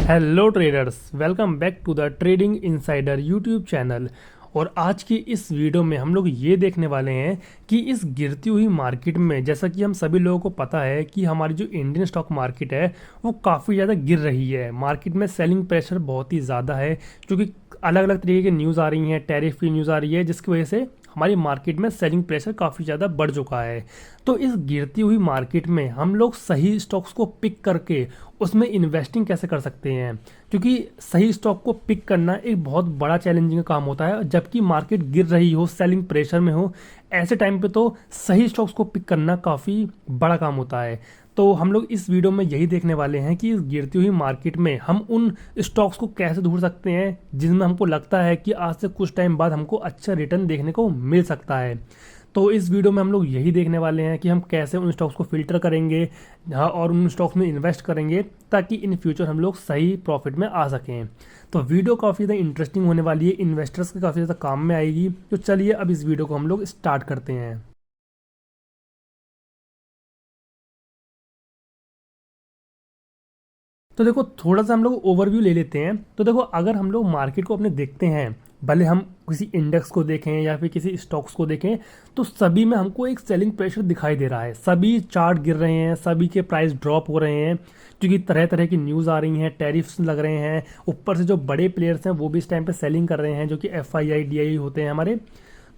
Hello traders, welcome back to the trading insider YouTube channel. और आज की इस वीडियो में हम लोग ये देखने वाले हैं कि इस गिरती हुई मार्केट में, जैसा कि हम सभी लोगों को पता है कि हमारी जो इंडियन स्टॉक मार्केट है वो काफ़ी ज़्यादा गिर रही है। मार्केट में सेलिंग प्रेशर बहुत ही ज़्यादा है क्योंकि अलग अलग तरीके की न्यूज़ आ रही हैं, टैरिफ की न्यूज़ आ रही है, जिसकी वजह से हमारी मार्केट में सेलिंग प्रेशर काफ़ी ज़्यादा बढ़ चुका है। तो इस गिरती हुई मार्केट में हम लोग सही स्टॉक्स को पिक करके उसमें इन्वेस्टिंग कैसे कर सकते हैं, क्योंकि सही स्टॉक को पिक करना एक बहुत बड़ा चैलेंजिंग काम होता है। जबकि मार्केट गिर रही हो, सेलिंग प्रेशर में हो, ऐसे टाइम पे तो सही स्टॉक्स को पिक करना काफ़ी बड़ा काम होता है। तो हम लोग इस वीडियो में यही देखने वाले हैं कि इस गिरती हुई मार्केट में हम उन स्टॉक्स को कैसे ढूंढ सकते हैं जिनमें हमको लगता है कि आज से कुछ टाइम बाद हमको अच्छा रिटर्न देखने को मिल सकता है। तो इस वीडियो में हम लोग यही देखने वाले हैं कि हम कैसे उन स्टॉक्स को फिल्टर करेंगे, हाँ, और उन स्टॉक्स में इन्वेस्ट करेंगे ताकि इन फ्यूचर हम लोग सही प्रॉफिट में आ सकें। तो वीडियो काफ़ी ज़्यादा इंटरेस्टिंग होने वाली है, इन्वेस्टर्स के काफ़ी ज़्यादा काम में आएगी। तो चलिए अब इस वीडियो को हम लोग स्टार्ट करते हैं। तो देखो, थोड़ा सा हम लोग ओवरव्यू ले लेते हैं। तो देखो, अगर हम लोग मार्केट को अपने देखते हैं, भले हम किसी इंडेक्स को देखें या फिर किसी स्टॉक्स को देखें, तो सभी में हमको एक सेलिंग प्रेशर दिखाई दे रहा है। सभी चार्ट गिर रहे हैं, सभी के प्राइस ड्रॉप हो रहे हैं क्योंकि तरह तरह की न्यूज़ आ रही हैं, टैरिफ्स लग रहे हैं। ऊपर से जो बड़े प्लेयर्स हैं वो भी इस टाइम पे सेलिंग कर रहे हैं, जो कि FII DI होते हैं हमारे।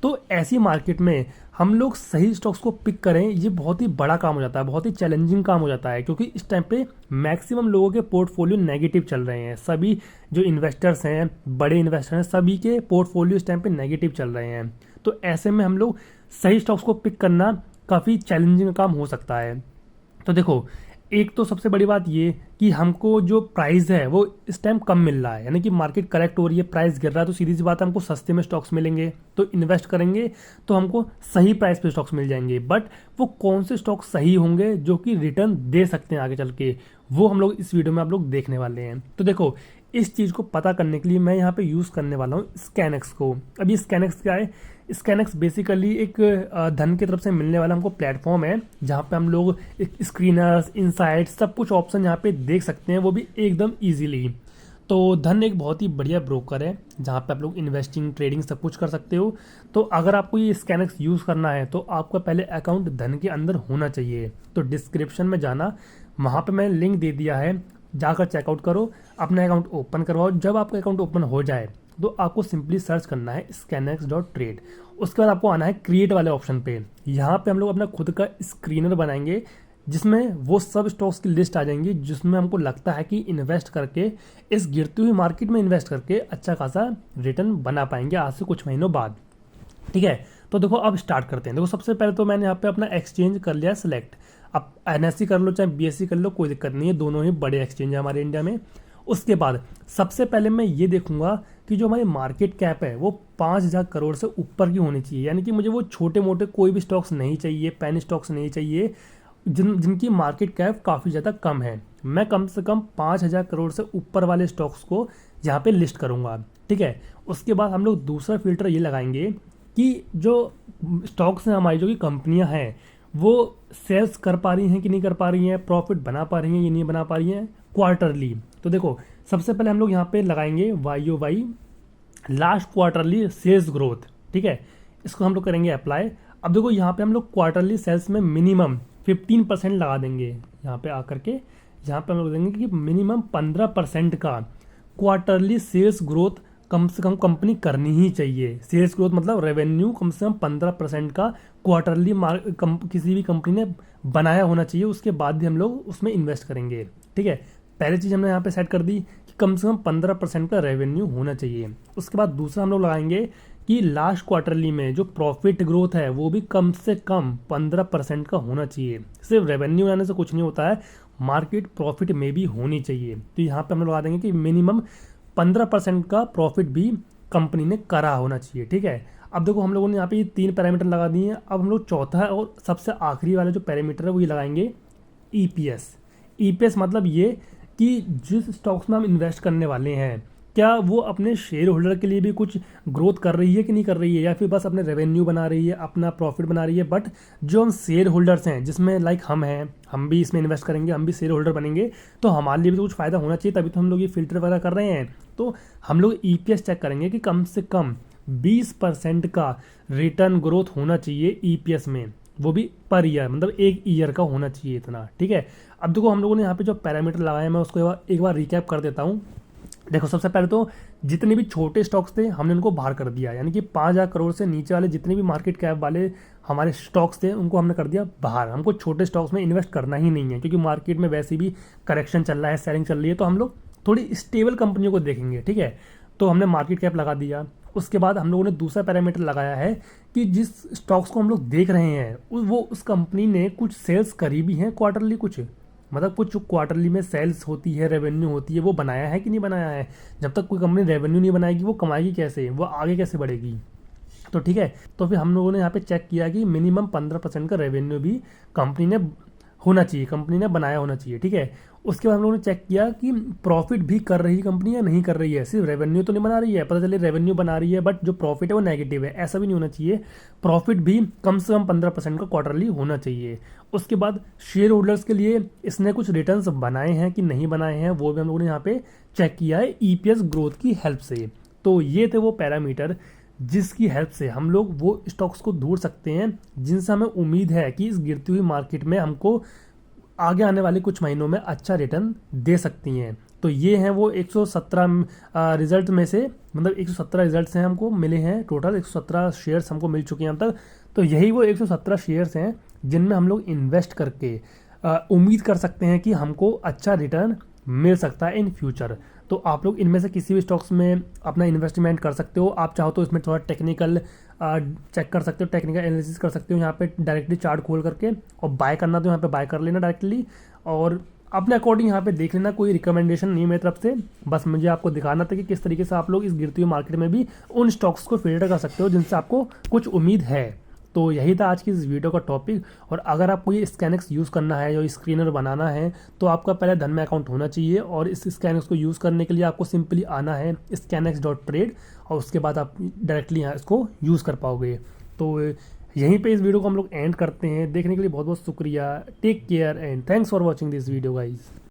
तो ऐसी मार्केट में हम लोग सही स्टॉक्स को पिक करें, ये बहुत ही बड़ा काम हो जाता है, बहुत ही चैलेंजिंग काम हो जाता है, क्योंकि इस टाइम पे मैक्सिमम लोगों के पोर्टफोलियो नेगेटिव चल रहे हैं। सभी जो इन्वेस्टर्स हैं, बड़े इन्वेस्टर हैं, सभी के पोर्टफोलियो इस टाइम पे नेगेटिव चल रहे हैं। तो ऐसे में हम लोग सही स्टॉक्स को पिक करना काफ़ी चैलेंजिंग काम हो सकता है। तो देखो, एक तो सबसे बड़ी बात ये कि हमको जो प्राइस है वो इस टाइम कम मिल रहा है, यानी कि मार्केट करेक्ट हो रही है, प्राइस गिर रहा है, तो सीधी सी बात है हमको सस्ते में स्टॉक्स मिलेंगे। तो इन्वेस्ट करेंगे तो हमको सही प्राइस पे स्टॉक्स मिल जाएंगे। बट वो कौन से स्टॉक्स सही होंगे जो कि रिटर्न दे सकते हैं आगे चल के, वो हम लोग इस वीडियो में आप लोग देखने वाले हैं। तो देखो, इस चीज़ को पता करने के लिए मैं यहाँ पे यूज़ करने वाला हूँ स्कैनएक्स को। अभी स्कैनएक्स क्या है? स्कैनएक्स बेसिकली एक धन की तरफ से मिलने वाला हमको प्लेटफॉर्म है, जहाँ पे हम लोग स्क्रीनर्स, इनसाइट्स, सब कुछ ऑप्शन यहाँ पे देख सकते हैं, वो भी एकदम इजीली। तो धन एक बहुत ही बढ़िया ब्रोकर है जहाँ पे आप लोग इन्वेस्टिंग, ट्रेडिंग सब कुछ कर सकते हो। तो अगर आपको ये स्कैनएक्स यूज़ करना है तो आपका पहले अकाउंट धन के अंदर होना चाहिए। तो डिस्क्रिप्शन में जाना, वहाँ पे मैंने लिंक दे दिया है, जाकर चेकआउट करो, अपना अकाउंट ओपन करवाओ। जब आपका अकाउंट ओपन हो जाए तो आपको सिंपली सर्च करना है scanx.trade। उसके बाद आपको आना है क्रिएट वाले ऑप्शन पे। यहाँ पे हम लोग अपना खुद का स्क्रीनर बनाएंगे, जिसमें वो सब स्टॉक्स की लिस्ट आ जाएंगी जिसमें हमको लगता है कि इन्वेस्ट करके, इस गिरती हुई मार्केट में इन्वेस्ट करके अच्छा खासा रिटर्न बना पाएंगे आज से कुछ महीनों बाद। ठीक है, तो देखो अब स्टार्ट करते हैं। देखो, सबसे पहले तो मैंने यहाँ पे अपना एक्सचेंज कर लिया सिलेक्ट। अब NSE कर लो चाहे BSE कर लो, कोई दिक्कत नहीं है, दोनों ही बड़े एक्सचेंज है हमारे इंडिया में। उसके बाद सबसे पहले मैं ये देखूंगा कि जो हमारी मार्केट कैप है वो 5,000 करोड़ से ऊपर की होनी चाहिए। यानी कि मुझे वो छोटे मोटे कोई भी स्टॉक्स नहीं चाहिए, पेनी स्टॉक्स नहीं चाहिए, जिनकी मार्केट कैप काफ़ी ज़्यादा कम है। मैं कम से कम 5,000 करोड़ से ऊपर वाले स्टॉक्स को यहाँ पे लिस्ट करूँगा। ठीक है, उसके बाद हम लोग दूसरा फिल्टर ये लगाएंगे कि जो स्टॉक्स हैं हमारी, जो कि कंपनियां हैं, वो सेल्स कर पा रही हैं कि नहीं कर पा रही हैं, प्रॉफिट बना पा रही हैं या नहीं बना पा रही हैं क्वार्टरली। तो देखो, सबसे पहले हम लोग यहाँ पे लगाएंगे YoY last quarterly sales growth. ठीक है, इसको हम लोग करेंगे अप्लाई। अब देखो, यहाँ पे हम लोग क्वार्टरली सेल्स में मिनिमम 15% लगा देंगे। यहाँ पे आकर के यहाँ पे हम लोग देंगे कि मिनिमम 15% का क्वार्टरली सेल्स ग्रोथ कम से कम कंपनी करनी ही चाहिए। सेल्स ग्रोथ मतलब रेवेन्यू कम से कम 15% का क्वार्टरली किसी भी कंपनी ने बनाया होना चाहिए, उसके बाद भी हम लोग उसमें इन्वेस्ट करेंगे। ठीक है, पहली चीज़ हमने यहाँ पे सेट कर दी कि कम से कम 15% का रेवेन्यू होना चाहिए। उसके बाद दूसरा हम लोग लगाएंगे कि लास्ट क्वार्टरली में जो प्रॉफिट ग्रोथ है वो भी कम से कम 15% का होना चाहिए। सिर्फ रेवेन्यू आने से कुछ नहीं होता है, मार्केट प्रॉफिट में भी होनी चाहिए। तो यहाँ पे हम लोग लगा देंगे कि मिनिमम 15% का प्रॉफिट भी कंपनी ने करा होना चाहिए। ठीक है, अब देखो, हम लोगों ने यहाँ पे ये 3 पैरामीटर लगा दिए हैं। अब हम लोग चौथा और सबसे आखिरी वाला जो पैरामीटर है वो ये लगाएंगे EPS। EPS मतलब ये कि जिस स्टॉक्स में हम इन्वेस्ट करने वाले हैं क्या वो अपने शेयर होल्डर के लिए भी कुछ ग्रोथ कर रही है कि नहीं कर रही है, या फिर बस अपने रेवेन्यू बना रही है, अपना प्रॉफिट बना रही है। बट जो हम शेयर होल्डर्स हैं, जिसमें लाइक हम हैं, हम भी इसमें इन्वेस्ट करेंगे, हम भी शेयर होल्डर बनेंगे, तो हमारे लिए भी तो कुछ फ़ायदा होना चाहिए, तभी तो हम लोग ये फिल्टर वगैरह कर रहे हैं। तो हम लोग ईपीएस चेक करेंगे कि कम से कम 20% का रिटर्न ग्रोथ होना चाहिए ईपीएस में, वो भी पर ईयर, मतलब एक ईयर का होना चाहिए इतना, ठीक है। अब देखो हम लोगों ने यहाँ पे जो पैरामीटर लगाए, मैं उसको एक बार रिकैप कर देता हूँ। देखो सबसे पहले तो जितने भी छोटे स्टॉक्स थे हमने उनको बाहर कर दिया, यानी कि 5,000 करोड़ से नीचे वाले जितने भी मार्केट कैप वाले हमारे स्टॉक्स थे उनको हमने कर दिया बाहर। हमको छोटे स्टॉक्स में इन्वेस्ट करना ही नहीं है, क्योंकि मार्केट में वैसे भी करेक्शन चल रहा है, सेलिंग चल रही है, तो हम लोग थोड़ी स्टेबल कंपनियों को देखेंगे, ठीक है। तो हमने मार्केट कैप लगा दिया। उसके बाद हम लोगों ने दूसरा पैरामीटर लगाया है कि जिस स्टॉक्स को हम लोग देख रहे हैं वो उस कंपनी ने कुछ सेल्स करी भी हैं क्वार्टरली, कुछ मतलब कुछ क्वार्टरली में सेल्स होती है, रेवेन्यू होती है, वो बनाया है कि नहीं बनाया है। जब तक कोई कंपनी रेवेन्यू नहीं बनाएगी वो कमाएगी कैसे, वो आगे कैसे बढ़ेगी। तो ठीक है, तो फिर हम लोगों ने यहाँ पे चेक किया कि मिनिमम 15% का रेवेन्यू भी कंपनी ने होना चाहिए, कंपनी ने बनाया होना चाहिए, ठीक है। उसके बाद हम लोगों ने चेक किया कि प्रॉफिट भी कर रही है कंपनी या नहीं कर रही है, सिर्फ रेवेन्यू तो नहीं बना रही है। पता चले रेवेन्यू बना रही है बट जो प्रॉफिट है वो नेगेटिव है, ऐसा भी नहीं होना चाहिए। प्रॉफिट भी कम से कम 15% का क्वार्टरली होना चाहिए। उसके बाद शेयर होल्डर्स के लिए इसने कुछ रिटर्न्स बनाए हैं कि नहीं बनाए हैं, वो भी हम लोगों ने यहाँ पे चेक किया है ईपीएस ग्रोथ की हेल्प से। तो ये थे वो पैरामीटर जिसकी हेल्प से हम लोग वो स्टॉक्स को ढूंढ सकते हैं जिनसे हमें उम्मीद है कि इस गिरती हुई मार्केट में हमको आगे आने वाले कुछ महीनों में अच्छा रिटर्न दे सकती हैं। तो ये हैं वो 117 रिजल्ट में से, मतलब 117 रिजल्ट्स हैं हमको मिले हैं, टोटल 117 शेयर्स हमको मिल चुके हैं अब तक। तो यही वो 117 शेयर्स हैं जिनमें हम लोग इन्वेस्ट करके उम्मीद कर सकते हैं कि हमको अच्छा रिटर्न मिल सकता है इन फ्यूचर। तो आप लोग इनमें से किसी भी स्टॉक्स में अपना इन्वेस्टमेंट कर सकते हो। आप चाहो तो इसमें थोड़ा टेक्निकल चेक कर सकते हो, टेक्निकल एनालिसिस कर सकते हो यहाँ पे डायरेक्टली चार्ट खोल करके, और बाय करना तो यहाँ पे बाय कर लेना डायरेक्टली, और अपने अकॉर्डिंग यहाँ पे देख लेना। कोई रिकमेंडेशन नहीं है मेरी तरफ से, बस मुझे आपको दिखाना था कि किस तरीके से आप लोग इस गिरती हुई मार्केट में भी उन स्टॉक्स को फिल्टर कर सकते हो जिनसे आपको कुछ उम्मीद है। तो यही था आज की इस वीडियो का टॉपिक। और अगर आपको ये स्कैनएक्स यूज़ करना है या स्क्रीनर बनाना है तो आपका पहले धन में अकाउंट होना चाहिए, और इस स्कैनएक्स को यूज़ करने के लिए आपको सिंपली आना है scanex.trade, और उसके बाद आप डायरेक्टली यहाँ इसको यूज़ कर पाओगे। तो यहीं पे इस वीडियो को हम लोग एंड करते हैं। देखने के लिए बहुत बहुत शुक्रिया। Take care and thanks for watching this video guys.